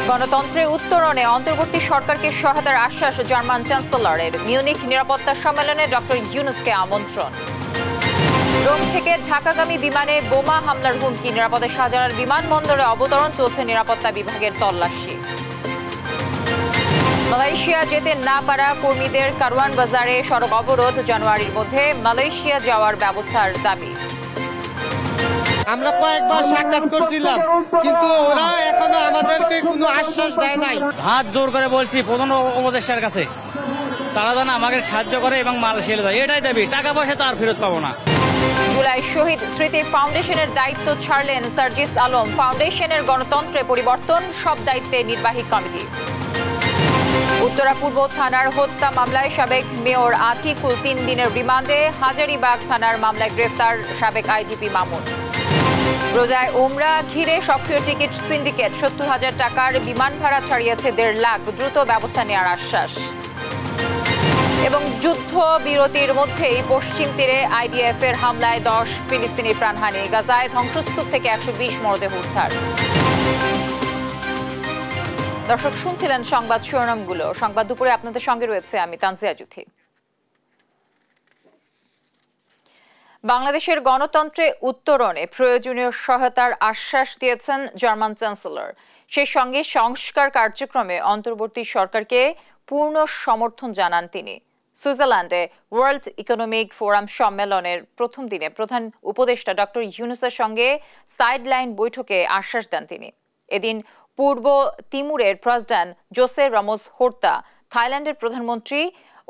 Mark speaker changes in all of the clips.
Speaker 1: গণতন্ত্রের উত্তরণে অন্তর্বর্তী সরকারকে সহায়তার আশ্বাস জার্মান চ্যান্সেলরের। মিউনিখ নিরাপত্তা সম্মেলনে ডক্টর ইউনুসকে আমন্ত্রণ। রোম থেকে ঢাকাগামী বিমানে বোমা হামলার হুমকি, নিরাপদে শাহজালাল বিমানবন্দরে অবতরণ, চলছে নিরাপত্তা বিভাগের তল্লাশি। মালয়েশিয়া যেতে না পারা কর্মীদের কারওয়ান বাজারে সড়ক অবরোধ, জানুয়ারির মধ্যে মালয়েশিয়া যাওয়ার ব্যবস্থার দাবি।
Speaker 2: আমরা কয়েকবার সাক্ষাৎ করছিলাম, কিন্তু ওরা এখনো আমাদেরকে কোনো আশ্বাস দেয় নাই।
Speaker 3: হাত জোর করে বলছি প্রধান উপদেষ্টার কাছে, তারা যেন আমাকে সাহায্য করে এবং মালয়েশিয়া যায়, এটাই দাবি। টাকা পয়সা তো আর ফেরত পাবো না।
Speaker 1: জুলাই শহীদ স্মৃতি ফাউন্ডেশনের দায়িত্ব ছাড়লেন সার্জিস আলম। ফাউন্ডেশনের গণতন্ত্রে পরিবর্তন, সব দায়িত্বে নির্বাহী কমিটি। উত্তরা পূর্ব থানার হত্যা মামলায় সাবেক মেয়র আতিকুল 3 দিনের রিমান্ডে। হাজারীবাগ থানার মামলায় গ্রেফতার সাবেক আইজিপি মামুন। রোজায় উমরা ঘিরে সক্রিয় টিকিট সিন্ডিকেট, 70,000 টাকার বিমান ভাড়া ছাড়িয়েছে 1.5 লাখ, দ্রুত ব্যবস্থা নেওয়ার আশ্বাস। এবং যুদ্ধ বিরতির মধ্যেই পশ্চিম তীরে আইডিএফ এর হামলায় 10 ফিলিস্তিনি প্রাণহানি। গাজায় ধ্বংসস্তূপ থেকে 120 মরদেহ উদ্ধার। দর্শক শুনছিলেন সংবাদ শিরোনামগুলো। সংবাদ দুপুরে আপনাদের সঙ্গে রয়েছে আমি তানজিয়া জুথি। বাংলাদেশের গণতন্ত্রে উত্তরণে প্রয়োজনীয় সহায়তার আশ্বাস দিয়েছেন জার্মান চ্যান্সেলর। সেই সঙ্গে সংস্কার কার্যক্রমে অন্তর্বর্তী সরকারকে পূর্ণ সমর্থন জানান তিনি। সুইজারল্যান্ডে ওয়ার্ল্ড ইকোনমিক ফোরাম সম্মেলনের প্রথম দিনে প্রধান উপদেষ্টা ডক্টর ইউনুসের সঙ্গে সাইডলাইন বৈঠকে আশ্বাস দেন তিনি। এদিন পূর্ব তিমুরের প্রেসিডেন্ট জোসে রামোস হোর্তা, থাইল্যান্ডের প্রধানমন্ত্রী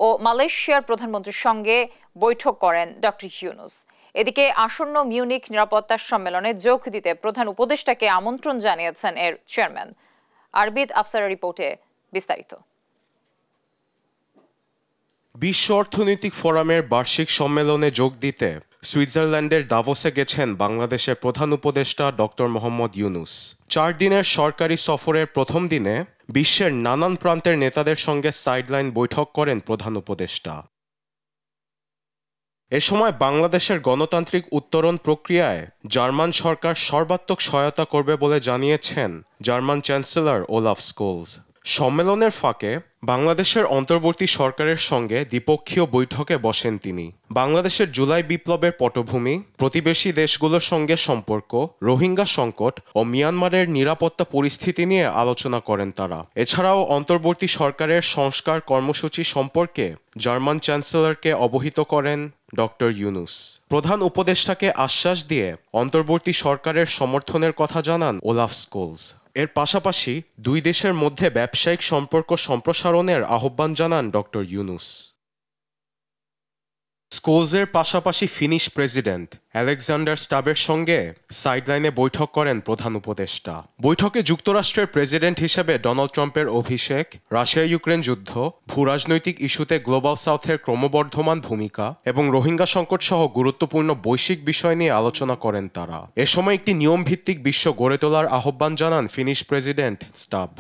Speaker 1: ও মালয়েশিয়ার প্রধানমন্ত্রীর সঙ্গে বৈঠক করেন ডক্টর ইউনুস। এদিকে আসন্ন মিউনিখ নিরাপত্তা সম্মেলনে যোগ দিতে প্রধান উপদেষ্টাকে আমন্ত্রণ জানিয়েছেন এর চেয়ারম্যান। আরবিদ আফসারের রিপোর্টে বিস্তারিত।
Speaker 4: বিশ্ব অর্থনৈতিক ফোরামের বার্ষিক সম্মেলনে যোগ দিতে সুইজারল্যান্ডের দাভোসে গেছেন বাংলাদেশের প্রধান উপদেষ্টা ডক্টর মোহাম্মদ ইউনুস। 4 দিনের সরকারি সফরের প্রথম দিনে বিশ্বের নানান প্রান্তের নেতাদের সঙ্গে সাইডলাইন বৈঠক করেন প্রধান উপদেষ্টা। এ সময় বাংলাদেশের গণতান্ত্রিক উত্তরণ প্রক্রিয়ায় জার্মান সরকার সর্বাত্মক সহায়তা করবে বলে জানিয়েছেন জার্মান চ্যান্সেলর ওলাফ স্কোলস। সম্মেলনের ফাঁকে বাংলাদেশের অন্তর্বর্তী সরকারের সঙ্গে দ্বিপক্ষীয় বৈঠকে বসেন তিনি। বাংলাদেশের জুলাই বিপ্লবের পটভূমি, প্রতিবেশী দেশগুলোর সঙ্গে সম্পর্ক, রোহিঙ্গা সংকট ও মিয়ানমারের নিরাপত্তা পরিস্থিতি নিয়ে আলোচনা করেন তারা। এছাড়াও অন্তর্বর্তী সরকারের সংস্কার কর্মসূচি সম্পর্কে জার্মান চ্যান্সেলরকে অবহিত করেন ডক্টর ইউনুস। প্রধান উপদেষ্টাকে আশ্বাস দিয়ে অন্তর্বর্তী সরকারের সমর্থনের কথা জানান ওলাফ স্কোলস। এর পাশাপাশি দুই দেশের মধ্যে ব্যবসায়িক সম্পর্ক সম্প্রসারণের আহ্বান জানান ডক্টর ইউনুস। স্কোলসের পাশাপাশি ফিনিশ প্রেসিডেন্ট আলেকজান্ডার স্টাবের সঙ্গে সাইডলাইনে বৈঠক করেন প্রধান উপদেষ্টা। বৈঠকে যুক্তরাষ্ট্রের প্রেসিডেন্ট হিসেবে ডোনাল্ড ট্রাম্পের অভিষেক, রাশিয়া ইউক্রেন যুদ্ধ, ভূরাজনৈতিক ইস্যুতে গ্লোবাল সাউথের ক্রমবর্ধমান ভূমিকা এবং রোহিঙ্গা সংকট সহ গুরুত্বপূর্ণ বৈশ্বিক বিষয় নিয়ে আলোচনা করেন তারা। এ সময় একটি নিয়মভিত্তিক বিশ্ব গড়ে তোলার আহ্বান জানান ফিনিশ প্রেসিডেন্ট স্টাব।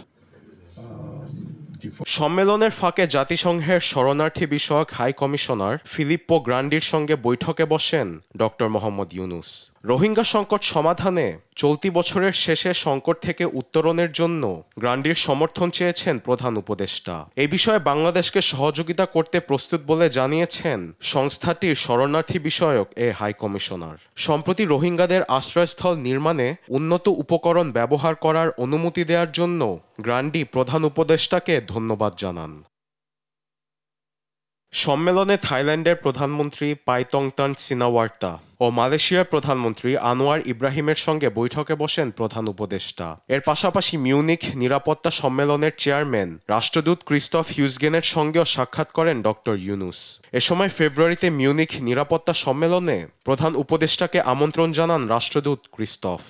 Speaker 4: সম্মেলনের ফাঁকে জাতিসংঘের শরণার্থী বিষয়ক হাই কমিশনার ফিলিপ্পো গ্রান্ডির সঙ্গে বৈঠকে বসেন ডক্টর মোহাম্মদ ইউনুস। রোহিঙ্গা সংকট সমাধানে চলতি বছরের শেষে সংকট থেকে উত্তরণের জন্য গ্রান্ডির সমর্থন চেয়েছেন প্রধান উপদেষ্টা। এই বিষয়ে বাংলাদেশকে সহযোগিতা করতে প্রস্তুত বলে জানিয়েছেন সংস্থাটির শরণার্থী বিষয়ক এ হাই কমিশনার। সম্প্রতি রোহিঙ্গাদের আশ্রয়স্থল নির্মাণে উন্নত উপকরণ ব্যবহার করার অনুমতি দেওয়ার জন্য গ্রান্ডি প্রধান উপদেষ্টাকে ধন্যবাদ জানান। সম্মেলনে থাইল্যান্ডের প্রধানমন্ত্রী পাইতংতান সিনাওয়ার্তা ও মালয়েশিয়ার প্রধানমন্ত্রী আনোয়ার ইব্রাহিমের সঙ্গে বৈঠকে বসেন প্রধান উপদেষ্টা। এর পাশাপাশি মিউনিখ নিরাপত্তা সম্মেলনের চেয়ারম্যান রাষ্ট্রদূত ক্রিস্টফ হিউজগেনের সঙ্গেও সাক্ষাৎ করেন ডক্টর ইউনুস। এ সময় ফেব্রুয়ারিতে মিউনিখ নিরাপত্তা সম্মেলনে প্রধান উপদেষ্টাকে আমন্ত্রণ জানান রাষ্ট্রদূত ক্রিস্টফ।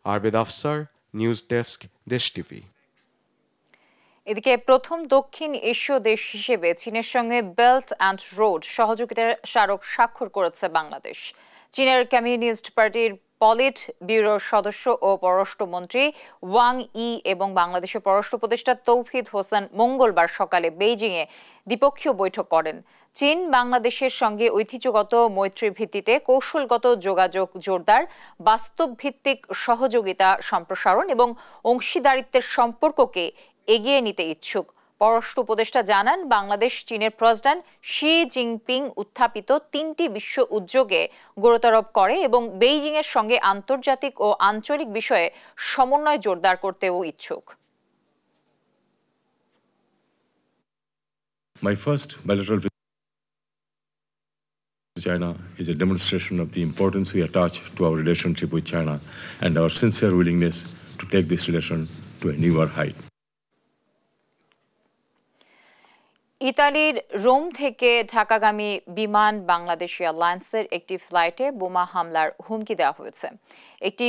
Speaker 4: আরবেদ আফসার, নিউজ ডেস্ক, দেশ টিভি।
Speaker 1: এদিকে প্রথম দক্ষিণ এশীয় দেশ হিসেবে চীনের সঙ্গে বেল্ট অ্যান্ড রোড সহযোগিতার স্মারক স্বাক্ষর করেছে বাংলাদেশ। চীনের কমিউনিস্ট পার্টির পলিট ব্যুরোর সদস্য ও পররাষ্ট্রমন্ত্রী ওয়াং ই এবং বাংলাদেশের পররাষ্ট্র উপদেষ্টা তৌহিদ হোসেন মঙ্গলবার সকালে বেইজিংয়ে দ্বিপক্ষীয় বৈঠক করেন। চীন বাংলাদেশের সঙ্গে ঐতিহ্যগত মৈত্রীর ভিত্তিতে কৌশলগত যোগাযোগ জোরদার, বাস্তব ভিত্তিক সহযোগিতা সম্প্রসারণ এবং অংশীদারিত্বের সম্পর্ককে এগিয়ে নিতে ইচ্ছুক। পররাষ্ট্র উপদেষ্টা জানান, বাংলাদেশ চীনের প্রেসিডেন্ট শি জিনপিং উত্থাপিত 3টি বিশ্ব উদ্যোগে গুরুত্বারোপ করে এবং বেইজিংয়ের সঙ্গে আন্তর্জাতিক ও আঞ্চলিক বিষয়ে সমন্বয় জোরদার করতেও ইচ্ছুক।
Speaker 5: My first bilateral visit to China is a demonstration of the importance we attach to our relationship with China and our sincere willingness to take this relation to a newer height.
Speaker 1: ইতালির Rome থেকে ঢাকাগামী বিমান বাংলাদেশ এয়ারলাইন্সের একটি ফ্লাইটে বোমা হামলার হুমকি দেওয়া হয়েছে। একটি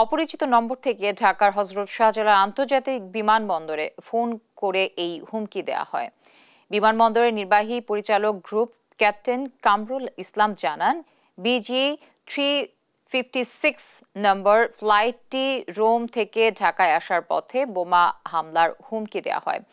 Speaker 1: অপরিচিত নম্বর থেকে ঢাকার হযরত শাহজালাল আন্তর্জাতিক বিমানবন্দরে ফোন করে এই হুমকি দেওয়া হয়। বিমানবন্দরের নির্বাহী পরিচালক গ্রুপ ক্যাপ্টেন কামরুল ইসলাম জানান, বিজি 356 নম্বর ফ্লাইটটি রোম থেকে ঢাকায় আসার পথে বোমা হামলার হুমকি দেওয়া হয়।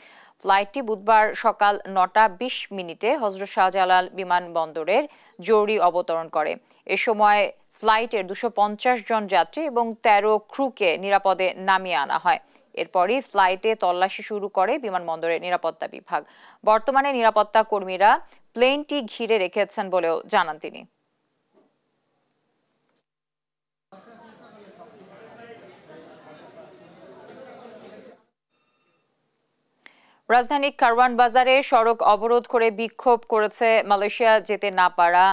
Speaker 1: ফ্লাইটটি বুধবার সকাল 9টা 20 মিনিটে হযরত শাহজালাল বিমানবন্দরের জরুরি অবতরণ করে। এ সময় ফ্লাইটের 250 জন যাত্রী এবং 13 ক্রুকে নিরাপদে নামিয়ে আনা হয়। এরপরই ফ্লাইটে তল্লাশি শুরু করে বিমানবন্দরের নিরাপত্তা বিভাগ। বর্তমানে নিরাপত্তা কর্মীরা প্লেনটি ঘিরে রেখেছেন বলেও জানান তিনি। রাজধানী কারওয়ান বাজারে সড়ক অবরোধ করে বিক্ষোভ করেছে মালয়েশিয়া যেতে না পারা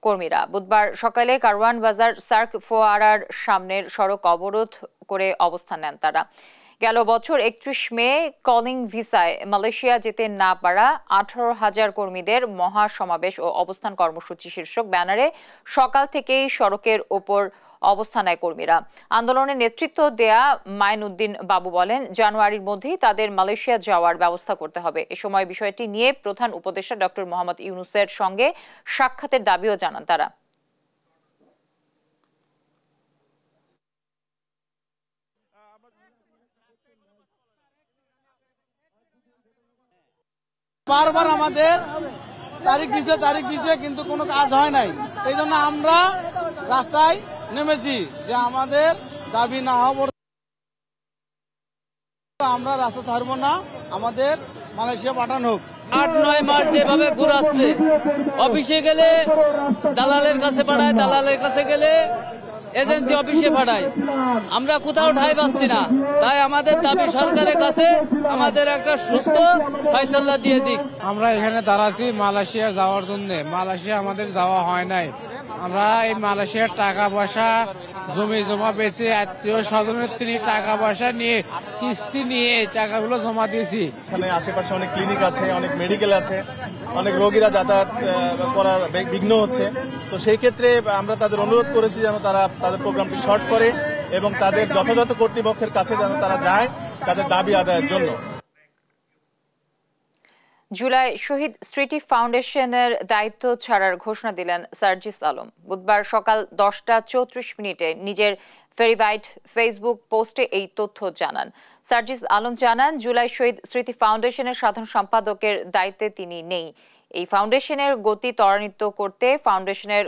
Speaker 1: কর্মীরা। বুধবার সকালে কারওয়ান বাজার সার্ক ফোয়ারার সামনের সড়ক অবরোধ করে অবস্থান নেন তারা। গেল বছর 31 মে কলিং ভিসায় মালয়েশিয়া যেতে না পারা 18,000 কর্মীদের মহাসমাবেশ ও অবস্থান কর্মসূচি শীর্ষক ব্যানারে সকাল থেকেই সড়কের ওপর অবস্থান নেয় কর্মীরা। আন্দোলনের নেতৃত্ব দেয়া মাইনুদ্দিন বাবু বলেন, জানুয়ারির মধ্যেই তাদের মালয়েশিয়া যাওয়ার ব্যবস্থা করতে হবে। এ সময় বিষয়টি নিয়ে প্রধান উপদেষ্টা ডক্টর মোহাম্মদ ইউনূসের সঙ্গে সাক্ষাতের দাবিও জানান তারা।
Speaker 2: বারবার আমাদের তারিখ দিছে কিন্তু কোনো কাজ হয় নাই। এই জন্য আমরা রাস্তায় নেমেছি যে আমাদের দাবি না হওয়া আমরা রাস্তা ছাড়বো না, আমাদের মালয়েশিয়া পাঠানো হোক।
Speaker 3: 8-9 মাস যেভাবে ঘুরাচ্ছে, অফিসে গেলে দালালের কাছে পাঠায়, দালালের কাছে গেলে এজেন্সি অফিসে পাঠায়। আমরা কোথাও ঠাঁই পাচ্ছি না। তাই আমাদের দাবি সরকারের কাছে আমাদের একটা সুস্থ ফয়সালা দিয়ে দিক।
Speaker 2: আমরা এখানে দাঁড়াচ্ছি মালয়েশিয়া যাওয়ার জন্য। মালয়েশিয়া আমাদের যাওয়া হয় নাই। আমরা এই মালয়েশিয়ার টাকা পয়সা জমি জমা বেচে আত্মীয় স্বজনের তিনি টাকা পয়সা নিয়ে কিস্তি নিয়ে টাকাগুলো জমা দিয়েছি।
Speaker 6: এখানে আশেপাশে অনেক ক্লিনিক আছে, অনেক মেডিকেল আছে, অনেক রোগীরা যাতায়াত করার বিঘ্ন হচ্ছে। তো সেই ক্ষেত্রে আমরা তাদের অনুরোধ করেছি যেন তারা তাদের প্রোগ্রামটি শর্ট করে এবং তাদের যথাযথ কর্তৃপক্ষের কাছে যেন তারা যায় তাদের দাবি আদায়ের জন্য।
Speaker 1: জুলাই শহীদ স্মৃতি ফাউন্ডেশনের দায়িত্ব ছাড়ার ঘোষণা দিলেন সার্জিস আলম। বুধবার সকাল 10টা 34 মিনিটে নিজের ভেরিফাইড ফেসবুক পোস্টে এই তথ্য জানান। সার্জিস আলম জানান, জুলাই শহীদ স্মৃতি ফাউন্ডেশনের সাধারণ সম্পাদকের দায়িত্বে তিনি নেই। এই ফাউন্ডেশনের গতি ত্বরান্বিত করতে ফাউন্ডেশনের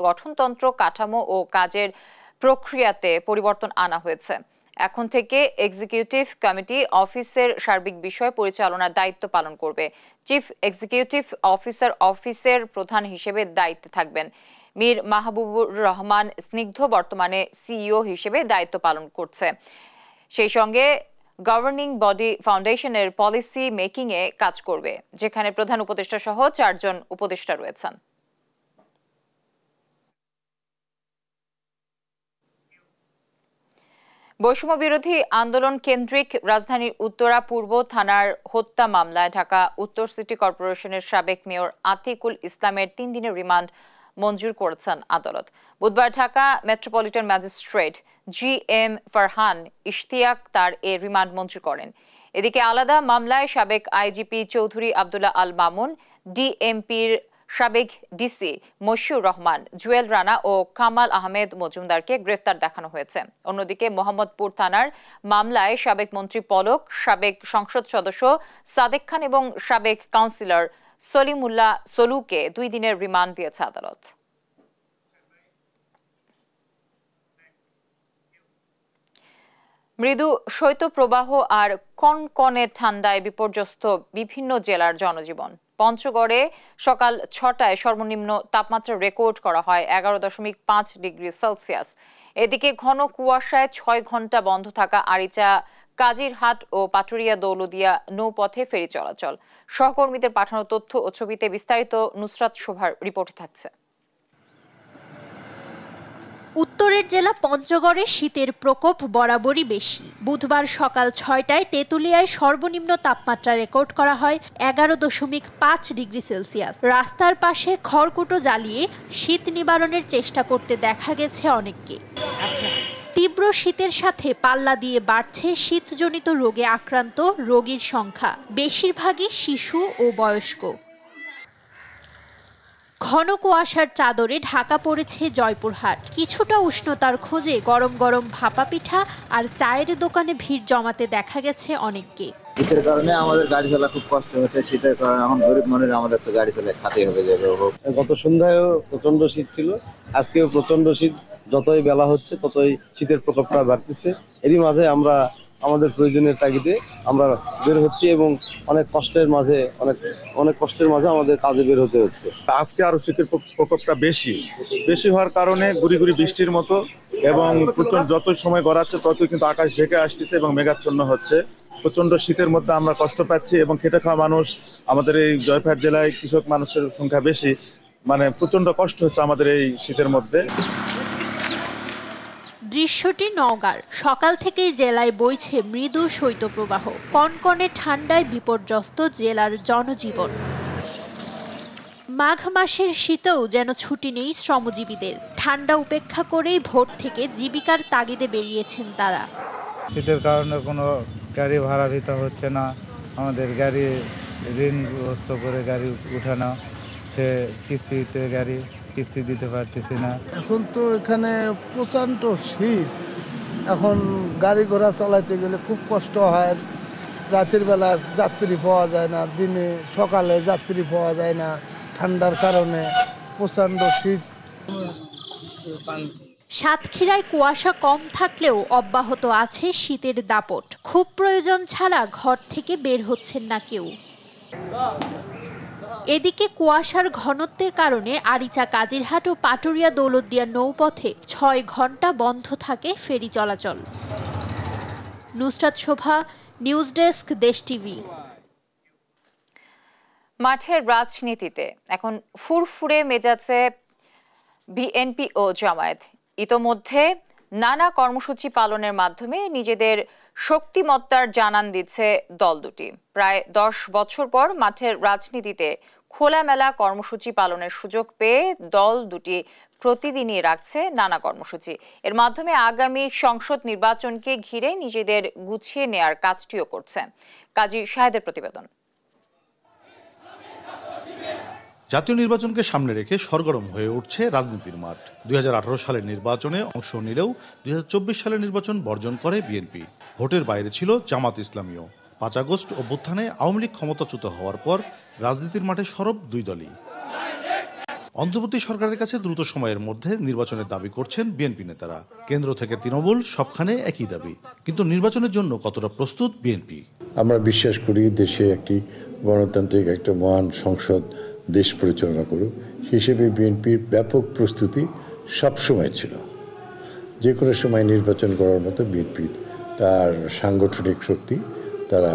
Speaker 1: গঠনতন্ত্র, কাঠামো ও কাজের প্রক্রিয়াতে পরিবর্তন আনা হয়েছে। এখন থেকে এক্সিকিউটিভ কমিটি অফিসের সার্বিক বিষয় পরিচালনার দায়িত্ব পালন করবে। চিফ এক্সিকিউটিভ অফিসার অফিসের প্রধান হিসেবে দায়িত্বে থাকবেন। মীর মাহবুবুর রহমান স্নিগ্ধ বর্তমানে সিইও হিসেবে দায়িত্ব পালন করছে। সেই সঙ্গে গভর্নিং বডি ফাউন্ডেশনের পলিসি মেকিং এ কাজ করবে, যেখানে প্রধান উপদেষ্টা সহ 4 জন উপদেষ্টা রয়েছেন। বৈষম্য বিরোধী আন্দোলন কেন্দ্রিক রাজধানীর উত্তরা পূর্ব থানার হত্যা মামলায় ঢাকা উত্তর সিটি কর্পোরেশনের সাবেক মেয়র আতিকুল ইসলামের 3 দিনের রিমান্ড মঞ্জুর করেছেন আদালত। বুধবার Dhaka metropolitan magistrate GM Farhan Ishtiaq তার এ রিমান্ড মঞ্জুর করেন। এদিকে আলাদা মামলায় সাবেক আইজিপি চৌধুরী আব্দুল্লাহ আল মামুন, ডিএমপির সাবেক ডিসি মশিউর রহমান, জুয়েল রানা ও কামাল আহমেদ মজুমদারকে গ্রেফতার দেখানো হয়েছে। অন্যদিকে মোহাম্মদপুর থানার মামলায় সাবেক মন্ত্রী পলক, সাবেক সংসদ সদস্য সাদেক খান এবং সাবেক কাউন্সিলর সলিমুল্লাহ সলুকে 2 দিনের রিমান্ড দিয়েছে আদালত। মৃদু শৈত্যপ্রবাহ আর কনকনে ঠান্ডায় বিপর্যস্ত বিভিন্ন জেলার জনজীবন। পঞ্চগড়ে সকাল 6টায় সর্বনিম্ন তাপমাত্রা রেকর্ড করা হয় 11.5 ডিগ্রি সেলসিয়াস। এদিকে ঘন কুয়াশায় 6 ঘন্টা বন্ধ থাকা আরিচা, কাজিরহাট ও পাটুরিয়া দৌলদিয়া নৌপথে ফেরি চলাচল। সহকর্মীদের পাঠানো তথ্য ও ছবিতে বিস্তারিত নুসরাত শোভার রিপোর্টে থাকছে।
Speaker 7: উত্তরের জেলা পঞ্চগড়ে শীতের প্রকোপ বরাবরই বেশি। বুধবার সকাল 6টায় তেঁতুলিয়ায় সর্বনিম্ন তাপমাত্রা রেকর্ড করা হয় 11.5 ডিগ্রি সেলসিয়াস। রাস্তার পাশে খড়কুটো জ্বালিয়ে শীত নিবারণের চেষ্টা করতে দেখা গেছে অনেককে। তীব্র শীতের সাথে পাল্লা দিয়ে বাড়ছে শীতজনিত রোগে আক্রান্ত রোগীর সংখ্যা, বেশিরভাগই শিশু ও বয়স্ক। ঘন কুয়াশার চাদরে ঢাকা পড়েছে জয়পুরহাট। কিছুটা উষ্ণতার খোঁজে গরম গরম ভাপা পিঠা আর চায়ের দোকানে ভিড় জমাতে দেখা গেছে অনেককে।
Speaker 8: শীতের কারণে আমাদের গাড়ি চলা খুব কষ্ট হচ্ছে। শীতের কারণে এখন গরিব মানুষ আমাদের তো গাড়ি চলে খাতে হবে।
Speaker 9: গত সন্ধ্যায়ও প্রচন্ড শীত ছিল, আজকেও প্রচন্ড শীত। যতই বেলা হচ্ছে ততই শীতের প্রকোপটা বাড়তেছে। এরই মাঝে আমরা আমাদের প্রয়োজনীয় তাগিদে আমরা বের হচ্ছি এবং অনেক কষ্টের মাঝে আমাদের কাজে বের হতে হচ্ছে।
Speaker 10: আজকে আরো শীতের প্রকোপটা বেশি হওয়ার কারণে গুড়ি গুড়ি বৃষ্টির মতো এবং প্রচন্ড যত সময় গড়াচ্ছে ততই কিন্তু আকাশ ঢেকে আসতেছে এবং মেঘাচ্ছন্ন হচ্ছে। প্রচন্ড শীতের মধ্যে আমরা কষ্ট পাচ্ছি এবং খেটে খাওয়া মানুষ, আমাদের এই জয়পুরহাট জেলায় কৃষক মানুষের সংখ্যা বেশি, প্রচন্ড কষ্ট হচ্ছে আমাদের এই শীতের মধ্যে।
Speaker 7: দৃশ্যটি নওগাঁর। সকাল থেকেই জেলায় বইছে মৃদু শৈত্যপ্রবাহ। কনকনে ঠান্ডায় বিপর্যস্ত জেলার জনজীবন। মাঘ মাসের শীতেও যেন ছুটি নেই শ্রমজীবীদের। ঠান্ডা উপেক্ষা করেই ভোর থেকে জীবিকার তাগিদে বেরিয়েছেন তারা।
Speaker 11: শীতের কারণে কোনো গাড়ি ভাড়া দিতে হচ্ছে না, আমাদের গাড়ি ঋণগ্রস্ত করে গাড়ি উঠানো, সে কিস্তিতে গাড়ি কিস্তি দিতে পারতেছি না।
Speaker 12: এখন তো এখানে প্রচণ্ড শীত, এখন গাড়ি ঘোড়া চালাইতে গেলে খুব কষ্ট হয়। রাতের বেলা যাত্রী পাওয়া যায় না, দিনে সকালে যাত্রী পাওয়া যায় না, ঠান্ডার কারণে প্রচণ্ড শীত।
Speaker 7: সাতক্ষীরায় কুয়াশা কম থাকলেও অব্যাহত আছে শীতের দাপট। খুব প্রয়োজন ছাড়া ঘর থেকে বের হচ্ছেন না কেউ। এদিকে কুয়াশার ঘনত্বের কারণে আরিচা, কাজিরহাট ও পাটুরিয়া দৌলতদিয়া নৌপথে 6 ঘন্টা বন্ধ থাকে ফেরি চলাচল। নুসরাত শোভা, নিউজ ডেস্ক, দেশ টিভি।
Speaker 1: মাঠের রাজনীতিতে এখন ফুরফুরে মেজাজে বিএনপি ও জামায়াত। ইতোমধ্যে নানা কর্মসূচি পালনের মাধ্যমে নিজেদের শক্তিমত্তার জানান দিচ্ছে দল দুটি। প্রায় 10 বছর পর মাঠের রাজনীতিতে খোলামেলা কর্মসূচি পালনের সুযোগ পেয়ে দল দুটি প্রতিদিনই রাখছে নানা কর্মসূচি। এর মাধ্যমে আগামী সংসদ নির্বাচনকে ঘিরে নিজেদের গুছিয়ে নেয়ার কাজটিও করছে। কাজী শাহেদের প্রতিবেদন।
Speaker 13: জাতীয় নির্বাচনকে সামনে রেখে সরগরম হয়ে উঠছে রাজনীতির মাঠ। 2018 সালের নির্বাচনে অংশ নিলেও 2024 সালের নির্বাচন বর্জন করে বিএনপি। ভোটের বাইরে ছিল জামাত ইসলামীও। 5 আগস্ট অভ্যুত্থানে আওয়ামী লীগ ক্ষমতাচ্যুত হওয়ার পর রাজনীতির মাঠে সরব দুই দলই। অন্তর্বর্তী সরকারের কাছে দ্রুত সময়ের মধ্যে নির্বাচনের দাবি করছেন বিএনপি নেতারা। কেন্দ্র থেকে তৃণমূল সবখানে একই দাবি, কিন্তু নির্বাচনের জন্য কতটা প্রস্তুত বিএনপি?
Speaker 14: আমরা বিশ্বাস করি দেশে একটি গণতান্ত্রিক একটা মহান সংসদ দেশ পরিচালনা করুক, হিসেবে বিএনপির ব্যাপক প্রস্তুতি সবসময় ছিল। যে কোনো সময় নির্বাচন করার মতো বিএনপি তার সাংগঠনিক শক্তি তারা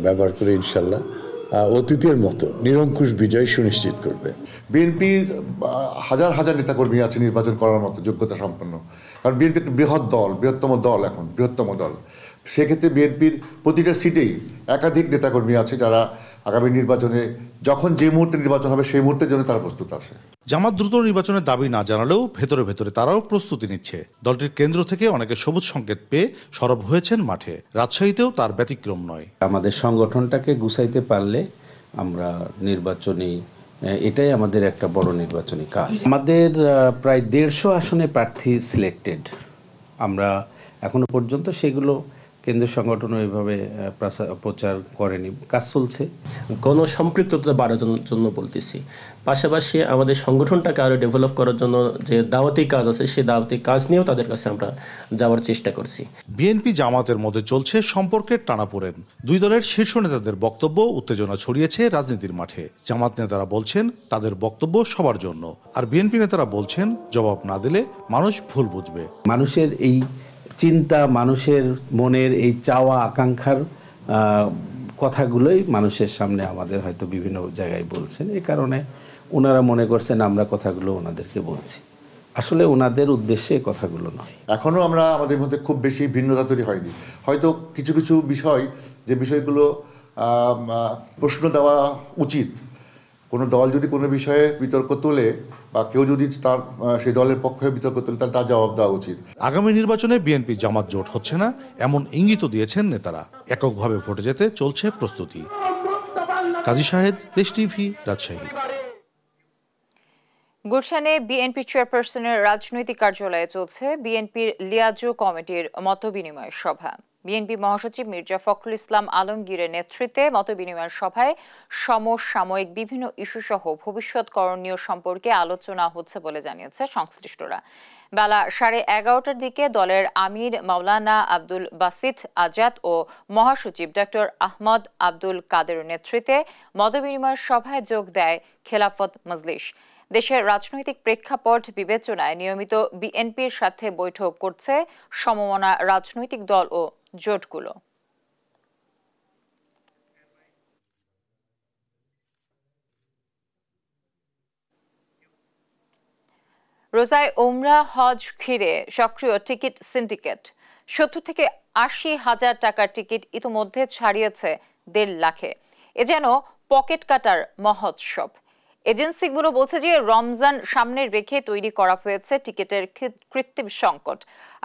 Speaker 14: ব্যবহার করে ইনশাল্লাহ অতীতের মতো নিরঙ্কুশ বিজয় সুনিশ্চিত করবে।
Speaker 15: বিএনপির হাজার হাজার নেতাকর্মী আছে নির্বাচন করার মতো যোগ্যতা সম্পন্ন, কারণ বিএনপি একটা বৃহৎ দল, বৃহত্তম দল। সেক্ষেত্রে বিএনপির প্রতিটা সিটেই একাধিক নেতাকর্মী আছে যারা আগামী নির্বাচনে যখন যে মুহূর্তে নির্বাচন হবে সেই মুহূর্তের জন্য তারা প্রস্তুত আছে।
Speaker 13: জামাত দ্রুত নির্বাচনের দাবি না জানালেও ভেতরে ভেতরে তারাও প্রস্তুতি নিচ্ছে। দলটির কেন্দ্র থেকে অনেকে সবুজ সংকেত পেয়ে সরব হয়েছেন মাঠে। রাজশাহীতেও তার ব্যতিক্রম নয়।
Speaker 16: আমাদের সংগঠনটাকে গুছাইতে পারলে আমরা নির্বাচনী এটাই আমাদের একটা বড় নির্বাচনী কাজ। আমাদের প্রায় 150 আসনে প্রার্থী সিলেক্টেড। আমরা এখনো পর্যন্ত সেগুলো কেন্দ্রীয় সংগঠন ওইভাবে প্রচার করেনি, কাজ চলছে।
Speaker 17: গণসম্পৃক্ততা বাড়ানোর জন্য বলতেছি, পাশাপাশি আমাদের সংগঠনটাকে আরও ডেভেলপ করার জন্য যে দাওয়াতি কাজ আছে সেই দাওয়াতি কাজ নিয়েও তাদের কাছে আমরা যাওয়ার চেষ্টা করছি।
Speaker 13: বিএনপি জামাতের মধ্যে চলছে সম্পর্কের টানাপোড়েন। দুই দলের শীর্ষ নেতাদের বক্তব্য উত্তেজনা ছড়িয়েছে রাজনীতির মাঠে। জামাত নেতারা বলছেন তাদের বক্তব্য সবার জন্য, আর বিএনপি নেতারা বলছেন জবাব না দিলে মানুষ ভুল বুঝবে।
Speaker 16: মানুষের এই চিন্তা, মানুষের মনের এই চাওয়া আকাঙ্ক্ষার কথাগুলোই মানুষের সামনে আমাদের হয়তো বিভিন্ন জায়গায় বলছেন। এই কারণে ওনারা মনে করছেন আমরা কথাগুলো ওনাদেরকে বলছি, আসলে ওনাদের উদ্দেশ্যে কথাগুলো নয়।
Speaker 15: এখনও আমরা আমাদের মধ্যে খুব বেশি ভিন্নতা তৈরি হয়নি। হয়তো কিছু কিছু বিষয়, যে বিষয়গুলো প্রশ্ন দেওয়া উচিত, কোনো দল যদি কোনো বিষয়ে বিতর্ক তোলে বা কেউ যদি তার সেই দলের পক্ষে বিতর্ক তোলে তাহলে তার জবাব দেওয়া উচিত।
Speaker 13: আগামী নির্বাচনে বিএনপি জামাত জোট হচ্ছে না এমন ইঙ্গিত দিয়েছেন নেতারা। এককভাবে ভোটে যেতে চলছে প্রস্তুতি। কাজী শাহেদ, দেশ টিভি, রাজশাহী।
Speaker 1: গুলশানে বিএনপি চেয়ারপারসনের রাজনৈতিক কার্যালয়ে চলছে বিএনপির লিয়াজো কমিটির মতবিনিময় সভা। বিএনপি মহাসচিব মির্জা ফখরুল ইসলাম আলমগীরের নেতৃত্বে মতবিনিময় সভায় সমসাময়িক বিভিন্ন ইস্যু সহ ভবিষ্যৎ করণীয় সম্পর্কে আলোচনা হচ্ছে বলে জানিয়েছে সংশ্লিষ্টরা। বেলা 11:30টার দিকে দলের আমির মাওলানা আব্দুল বাসিত আজাদ ও মহাসচিব ডক্টর আহমদ আব্দুল কাদেরের নেতৃত্বে মতবিনিময় সভায় যোগ দেয় খেলাফত মজলিস। দেশের রাজনৈতিক প্রেক্ষাপট বিবেচনায় নিয়মিত বিএনপির সাথে বৈঠক করছে সমমনা রাজনৈতিক দল ও জোটগুলো। রোজায় ওমরা হজ ঘিরে সক্রিয় টিকিট সিন্ডিকেট। 70 থেকে 80 হাজার টাকার টিকিট ইতিমধ্যে ছাড়িয়েছে 1.5 লাখে। এ যেন পকেট কাটার মহোৎসব। এজেন্সিগুলো বলছে যে রমজান সামনে রেখে তৈরি করা হয়েছে টিকিটের কৃত্রিম সংকট।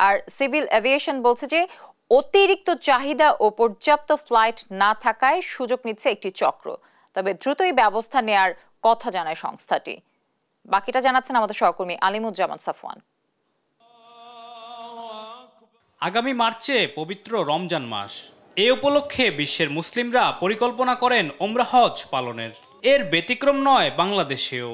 Speaker 1: আর সিভিল এভিয়েশন বলছে যে অতিরিক্ত চাহিদা ও পর্যাপ্ত ফ্লাইট না থাকায় সুযোগ নিচ্ছে একটি চক্র। তবে দ্রুতই ব্যবস্থা নেয়ার কথা জানায় সংস্থাটি। বাকিটা জানাচ্ছেন আমাদের সহকর্মী আলিমুজ্জামান সাফওয়ান।
Speaker 18: আগামী মার্চে পবিত্র রমজান মাস। এ উপলক্ষে বিশ্বের মুসলিমরা পরিকল্পনা করেন ওমরা হজ পালনের। এর ব্যতিক্রম নয় বাংলাদেশেও।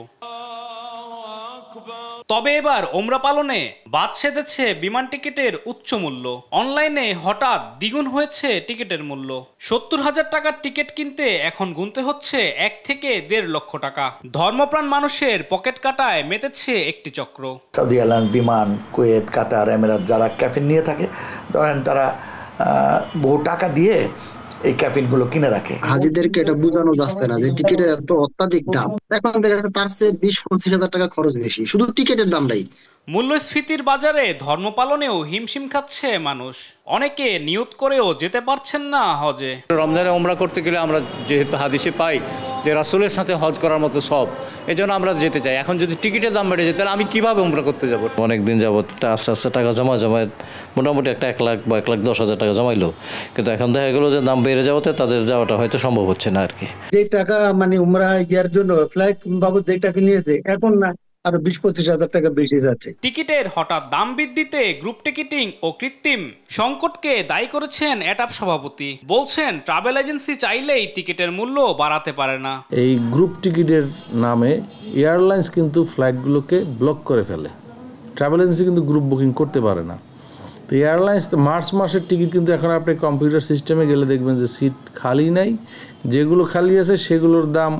Speaker 18: তবে এবার ওমরা পালনে বাদ সেধেছে বিমান টিকিটের উচ্চ মূল্য। অনলাইনে হঠাৎ দ্বিগুণ হয়েছে টিকিটের মূল্য। 70,000 টাকার টিকিট কিনতে এখন গুনতে হচ্ছে 1 থেকে 1.5 লক্ষ টাকা। ধর্মপ্রাণ মানুষের পকেট কাটায় মেতেছে একটি চক্র।
Speaker 19: সৌদি এয়ারলাইন্স, বিমান, কুয়েত, কাতার, এমিরাত যারা ক্যাফিন নিয়ে থাকে, ধরেন তারা বহু টাকা দিয়ে এই ক্যাবিনগুলো কিনে রাখে।
Speaker 20: হাজিদেরকে এটা বোঝানো যাচ্ছে না যে টিকিটের এত অত্যাধিক দাম। এখন তার চেয়ে 20-25 হাজার টাকা খরচ বেশি শুধু টিকিটের দামটাই।
Speaker 18: মূল্যস্ফীতির বাজারে ধর্ম পালনেও হিমশিম খাচ্ছে মানুষ। অনেকে নিয়ত করেও যেতে পারছেন না হজে।
Speaker 21: রমজানে ওমরা করতে গেলে আমরা যেহেতু হাদিসে পাই যে রাসূলের সাথে হজ করার মতো সব, এজন্য আমরা যেতে চাই। এখন যদি টিকিটের দাম বেড়ে যায় তাহলে আমি কিভাবে ওমরা করতে যাব?
Speaker 22: অনেকদিন যাবত আস্তে আস্তে টাকা জমায় মোটামুটি একটা 1 লাখ বা 1,10,000 টাকা জমাইলো, কিন্তু এখন দেখা গেলো যে দাম বেড়ে যাওয়াতে তাদের যাওয়াটা হয়তো সম্ভব হচ্ছে না আর কি।
Speaker 20: যে টাকা মানে উমরা ইয়ার জন্য ফ্লাইট বাবদ যে টাকা নিয়েছে এখন না আরো 20-25 হাজার টাকা বেশি যাচ্ছে।
Speaker 18: টিকিটের হঠাৎ দাম বৃদ্ধিতে গ্রুপ টিকিটিং ও কৃত্রিম সংকটকে দায়ী করেছেন এটাপ সভাপতি। বলছেন ট্রাভেল এজেন্সি চাইলেই টিকিটের মূল্য বাড়াতে পারে না।
Speaker 23: এই গ্রুপ টিকিটের নামে এয়ারলাইন্স কিন্তু ফ্লাইটগুলোকে ব্লক করে ফেলে। ট্রাভেল এজেন্সি কিন্তু গ্রুপ বুকিং করতে পারে না। তো এয়ারলাইন্স মার্চ মাসের টিকিট কিন্তু এখন আপনি কম্পিউটার সিস্টেমে গেলে দেখবেন যে সিট খালি নাই, যেগুলো খালি আছে সেগুলোর দাম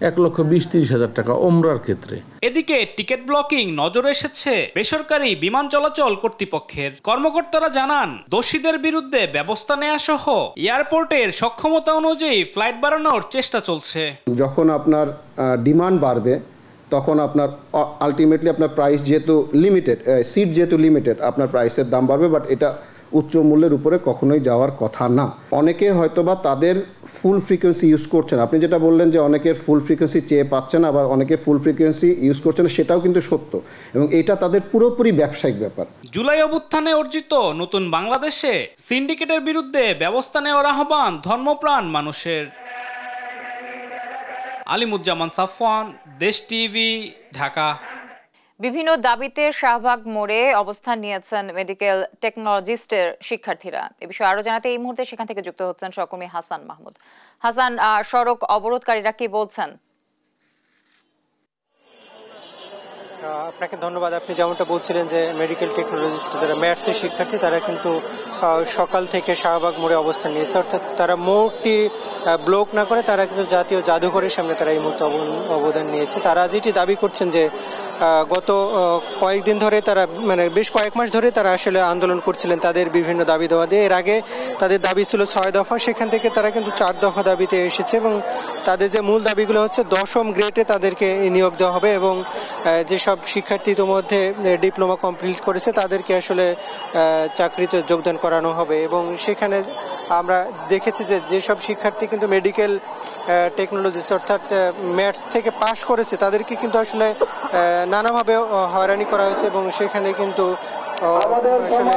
Speaker 23: 1,20,30 হাজার টাকা ওমরার ক্ষেত্রে।
Speaker 18: এদিকে টিকিট ব্লকিং নজরে এসেছে বেসরকারি বিমান চলাচল কর্তৃপক্ষের। কর্মকর্তারা জানান দোষীদের বিরুদ্ধে ব্যবস্থা নেওয়া সহ এয়ারপোর্টের সক্ষমতা অনুযায়ী ফ্লাইট বাড়ানোর চেষ্টা চলছে।
Speaker 24: যখন আপনার ডিমান্ড বাড়বে তখন আপনার আলটিমেটলি আপনার প্রাইস যেহেতু লিমিটেড, সিট যেহেতু লিমিটেড, আপনার প্রাইসের দাম বাড়বে, বাট এটা উচ্চ মূল্যের উপরে কখনোই যাওয়ার কথা না। অনেকে হয়তোবা তাদের ফুল ফ্রিকোয়েন্সি ইউজ করছেন। আপনি যেটা বললেন যে অনেকের ফুল ফ্রিকোয়েন্সি চেয়ে পাচ্ছেন, আবার অনেকে ফুল ফ্রিকোয়েন্সি ইউজ করছেন, সেটাও কিন্তু সত্য এবং এটা তাদের পুরোপুরি ব্যবসায়িক ব্যাপার।
Speaker 18: জুলাই অভ্যুত্থানে অর্জিত নতুন বাংলাদেশে সিন্ডিকেটের বিরুদ্ধে ব্যবস্থা নেওয়ার আহ্বান ধর্মপ্রাণ মানুষের। আলিমুজ্জামান সাফওয়ান, দেশ টিভি, ঢাকা।
Speaker 1: বিভিন্ন দাবিতে শাহবাগ মোড়ে অবস্থান নিয়েছেন মেডিকেল টেকনোলজিস্টের শিক্ষার্থীরা। এ বিষয়ে আরো জানাতে এই মুহূর্তে সেখান থেকে যুক্ত হচ্ছেন সহকর্মী হাসান মাহমুদ। হাসান, সড়ক অবরোধকারীরা কি বলছেন?
Speaker 2: আপনাকে ধন্যবাদ। আপনি যেমনটা বলছিলেন যে মেডিকেল টেকনোলজিস্ট যারা ম্যাথসের শিক্ষার্থী তারা কিন্তু সকাল থেকে শাহবাগ মোড়ে অবস্থান নিয়েছে, অর্থাৎ তারা মোড়টি ব্লক না করে তারা কিন্তু জাতীয় জাদুঘরের সামনে তারা এই মুহূর্তে অবদান নিয়েছে। তারা যেটি দাবি করছেন যে গত কয়েকদিন ধরে তারা বেশ কয়েক মাস ধরে তারা আসলে আন্দোলন করছিলেন তাদের বিভিন্ন দাবি দেওয়া দিয়ে। এর আগে তাদের দাবি ছিল 6 দফা, সেখান থেকে তারা কিন্তু 4 দফা দাবিতে এসেছে এবং তাদের যে মূল দাবিগুলো হচ্ছে 10ম গ্রেডে তাদেরকে নিয়োগ দেওয়া হবে এবং যেসব শিক্ষার্থী ইতিমধ্যে ডিপ্লোমা কমপ্লিট করেছে তাদেরকে আসলে চাকরিতে যোগদান করানো হবে। এবং সেখানে আমরা দেখেছি যে যেসব শিক্ষার্থী কিন্তু মেডিকেল টেকনোলজিস অর্থাৎ ম্যাথস থেকে পাশ করেছে তাদেরকে কিন্তু আসলে নানাভাবে হয়রানি করা হয়েছে এবং সেখানে কিন্তু আসলে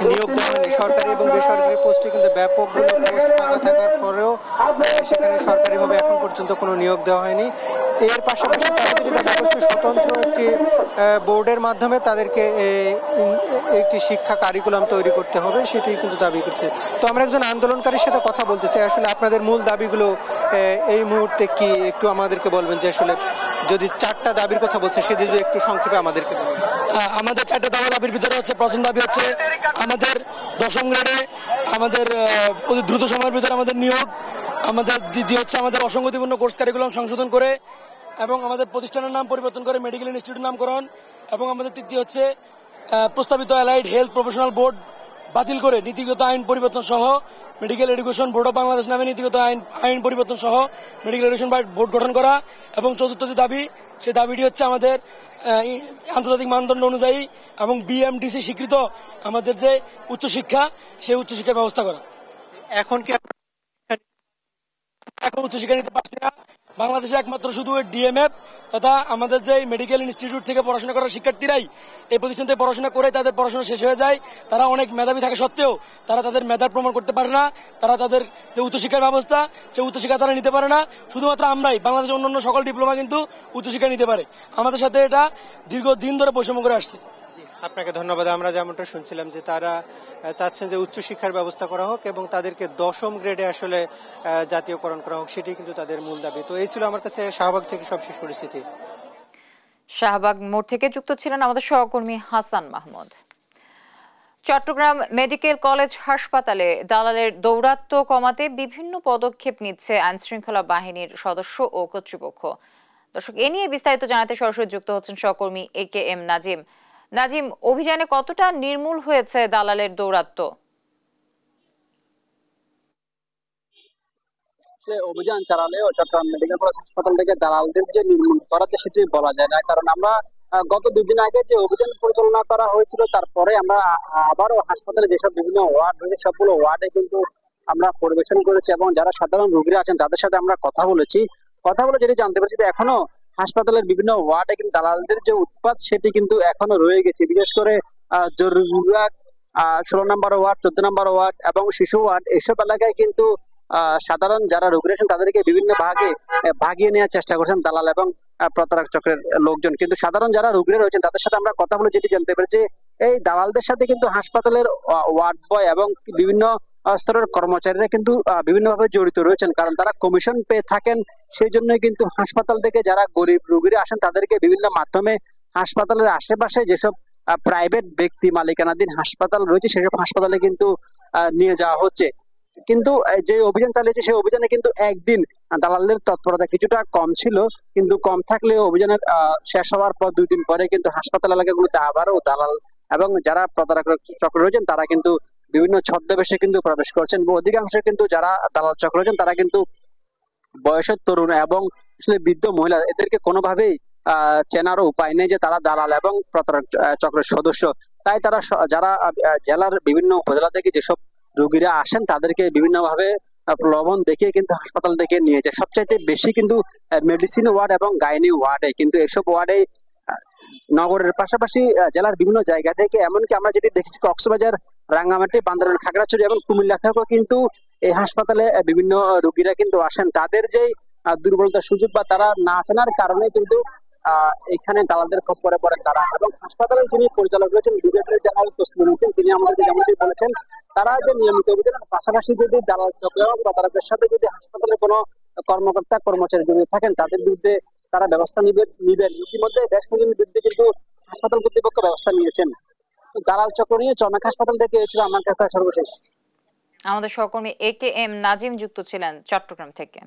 Speaker 2: নিয়োগ দেওয়া হয়নি। সরকারি এবং বেসরকারি পোস্টে কিন্তু ব্যাপকগুলো পোস্ট ফাঁকা থাকার পরেও সেখানে সরকারিভাবে এখন পর্যন্ত কোনো নিয়োগ দেওয়া হয়নি। এর পাশাপাশি তারা যেটা দাবি করছে স্বতন্ত্র একটি বোর্ডের মাধ্যমে তাদেরকে একটি শিক্ষা কারিকুলাম তৈরি করতে হবে, সেটি কিন্তু দাবি করছে। তো আমরা একজন আন্দোলনকারীর সাথে কথা বলতে চাই, আসলে আপনাদের মূল দাবিগুলো এই মুহূর্তে কি একটু আমাদেরকে বলবেন, যে আসলে যদি 4টা দাবির কথা বলছে সেটি যদি একটু সংক্ষেপে আমাদেরকে বলবেন।
Speaker 3: আমাদের 4টা দাবির ভিতরে হচ্ছে, প্রথম দাবি হচ্ছে আমাদের 10ম গ্রেডে আমাদের দ্রুত সময়ের ভিতরে আমাদের নিয়োগ, আমাদের দ্বিতীয় হচ্ছে আমাদের অসঙ্গতিপূর্ণ কোর্স কারিকুলাম সংশোধন করে এবং আমাদের প্রতিষ্ঠানের নাম পরিবর্তন করে মেডিকেল ইনস্টিটিউট নামকরণ, এবং আমাদের তৃতীয় হচ্ছে প্রস্তাবিত অ্যালাইড হেলথ প্রফেশনাল বোর্ড বাতিল করে নীতিগত আইন পরিবর্তন সহ medical education board of Bangladesh নামে নীতিগত আইন পরিবর্তন সহ মেডিকেল এডুকেশন বোর্ড গঠন করা। এবং চতুর্থ যে দাবি, সেই দাবিটি হচ্ছে আমাদের আন্তর্জাতিক মানদণ্ড অনুযায়ী এবং বিএমডিসি স্বীকৃত আমাদের যে উচ্চশিক্ষা, সেই উচ্চশিক্ষার ব্যবস্থা করা।
Speaker 2: এখন
Speaker 3: উচ্চশিক্ষা নিতে পারছি না, বাংলাদেশে একমাত্র শুধু ডিএমএফ তথা আমাদের যে মেডিকেল ইনস্টিটিউট থেকে পড়াশোনা করার শিক্ষার্থীরাই এই প্রতিষ্ঠান থেকে পড়াশোনা করে তাদের পড়াশোনা শেষ হয়ে যায়। তারা অনেক মেধাবী থাকা সত্ত্বেও তারা তাদের মেধার প্রমাণ করতে পারে না, তারা তাদের যে উচ্চশিক্ষার ব্যবস্থা সেই উচ্চশিক্ষা তারা নিতে পারে না। শুধুমাত্র আমরাই, বাংলাদেশের অন্যান্য সকল ডিপ্লোমা কিন্তু উচ্চশিক্ষা নিতে পারে। আমাদের সাথে এটা দীর্ঘদিন ধরে বৈষম্য করে আসছে।
Speaker 2: আপনাকে ধন্যবাদ। আমরা যেমনটা শুনছিলাম যে তারা চাচ্ছেন যে উচ্চশিক্ষার ব্যবস্থা করা হোক এবং তাদেরকে 10ম গ্রেডে আসলে জাতীয়করণ করা হোক, সেটি কিন্তু তাদের মূল দাবি। তো এই ছিল আমার কাছে শাহবাগ থেকে সবশেষ পরিস্থিতি।
Speaker 1: শাহবাগ মোড় থেকে যুক্ত ছিলেন আমাদের সহকর্মী হাসান মাহমুদ। চট্টগ্রাম মেডিকেল কলেজ হাসপাতালে দালালের দৌরাত্ম্য কমাতে বিভিন্ন পদক্ষেপ নিচ্ছে আইনশৃঙ্খলা বাহিনীর সদস্য ও কর্তৃপক্ষ। দর্শক, এ নিয়ে বিস্তারিত জানাতে সরাসরি যুক্ত হচ্ছেন সহকর্মী AKM নাজিম। নাজিম, অভিযানে কতটা নির্মূল হয়েছে দালালের দৌরাত্ম্য?
Speaker 4: অভিযান চালালেও চট্টগ্রাম মেডিকেল কলেজ হাসপাতাল থেকে দালালদের যে নির্মূল করা যায় সেটি বলা যায় না, কারণ আমরা গত 2 দিন আগে যে অভিযান পরিচালনা করা হয়েছিল তারপরে আমরা আবারও হাসপাতালে যেসব বিভিন্ন ওয়ার্ড রয়েছে সবগুলো ওয়ার্ডে কিন্তু আমরা পরিবেশন করেছি এবং যারা সাধারণ রোগীরা আছেন তাদের সাথে আমরা কথা বলে যেটি জানতে পারছি যে এখনো হাসপাতালের বিভিন্ন ওয়ার্ডে কিন্তু দালালদের যে উৎপাত সেটি কিন্তু এখনো রয়ে গেছে। বিশেষ করে জরুরি বিভাগ, 16 নম্বর ওয়ার্ড, 14 নম্বর ওয়ার্ড এবং শিশু ওয়ার্ড, এসব এলাকায় কিন্তু সাধারণ যারা রোগী আছেন তাদেরকে বিভিন্ন ভাগে ভাগিয়ে নেওয়ার চেষ্টা করছেন দালাল এবং প্রতারক চক্রের লোকজন। কিন্তু সাধারণ যারা রোগীরা রয়েছেন তাদের সাথে আমরা কথা বলে যেটি জানতে পেরেছি, এই দালালদের সাথে কিন্তু হাসপাতালের ওয়ার্ড বয় এবং বিভিন্ন স্তরের কর্মচারীরা কিন্তু বিভিন্নভাবে জড়িত রয়েছেন, কারণ তারা কমিশন পেয়ে থাকেন। সেই জন্যই কিন্তু হাসপাতাল থেকে যারা গরিব রোগীরা আসেন তাদেরকে বিভিন্ন মাধ্যমে হাসপাতালের আশেপাশে যেসব প্রাইভেট ব্যক্তি মালিকানাধীন হাসপাতাল রয়েছে সেসব হাসপাতালে কিন্তু নিয়ে যাওয়া হচ্ছে। কিন্তু যে অভিযান চালিয়েছে সেই অভিযানে কিন্তু একদিন দালালদের তৎপরতা কিছুটা কম ছিল, কিন্তু কম থাকলেও অভিযানের শেষ হওয়ার পর 2 দিন পরে কিন্তু হাসপাতাল এলাকাগুলোতে আবারও দালাল এবং যারা প্রতারক চক্র রয়েছেন তারা কিন্তু বিভিন্ন ছদ্মবেশে কিন্তু প্রবেশ করছেন। অধিকাংশ কিন্তু যারা দালাল চক্র রয়েছেন তারা কিন্তু বয়সের তরুণ এবং আসলে বৃদ্ধ মহিলা, এদেরকে কোনোভাবেই চেনারও উপায় নেই যে তারা দালাল এবং প্রতারক চক্রের সদস্য। তাই তারা যারা জেলার বিভিন্ন উপজেলা থেকে যেসব রোগীরা আসেন তাদেরকে বিভিন্নভাবে প্রলোভন দেখিয়ে কিন্তু হাসপাতাল থেকে নিয়ে যায়। সবচাইতে বেশি কিন্তু মেডিসিন ওয়ার্ড এবং গাইনি ওয়ার্ডে, কিন্তু এসব ওয়ার্ডে নগরের পাশাপাশি জেলার বিভিন্ন জায়গা থেকে, এমনকি আমরা যেটি দেখেছি কক্সবাজার, রাঙ্গামাটি, বান্দরবান, খাগড়াছড়ি এবং কুমিল্লা থেকেও কিন্তু এই হাসপাতালে বিভিন্ন রোগীরা কিন্তু আসেন। তাদের যে দুর্বলতার সুযোগ বা তারা না জানার কারণে কিন্তু এখানে দালালদের খপ্পরে পড়ে তারা। এবং হাসপাতালের যিনি পরিচালক রয়েছেন ব্রিগেডিয়ার জেনারেল তসলিম উদ্দিন, তিনি আমাদেরকে যেমনটি বলেছেন, তারা যে নিয়মিত অভিযানের পাশাপাশি যদি দালাল চক্র এবং প্রতারকের সাথে যদি হাসপাতালের কোনো কর্মকর্তা কর্মচারী জড়িত থাকেন তাদের বিরুদ্ধে তারা ব্যবস্থা নিবেন। ইতিমধ্যে বেশ কয়েকজনের বিরুদ্ধে কিন্তু হাসপাতাল কর্তৃপক্ষ ব্যবস্থা নিয়েছেন। দালাল চক্র নিয়ে চমেক হাসপাতাল থেকে এই ছিল আমার কাছে সর্বশেষ।
Speaker 1: আমাদের সহকর্মী AKM নাজিম যুক্ত ছিলেন চট্টগ্রাম থেকে।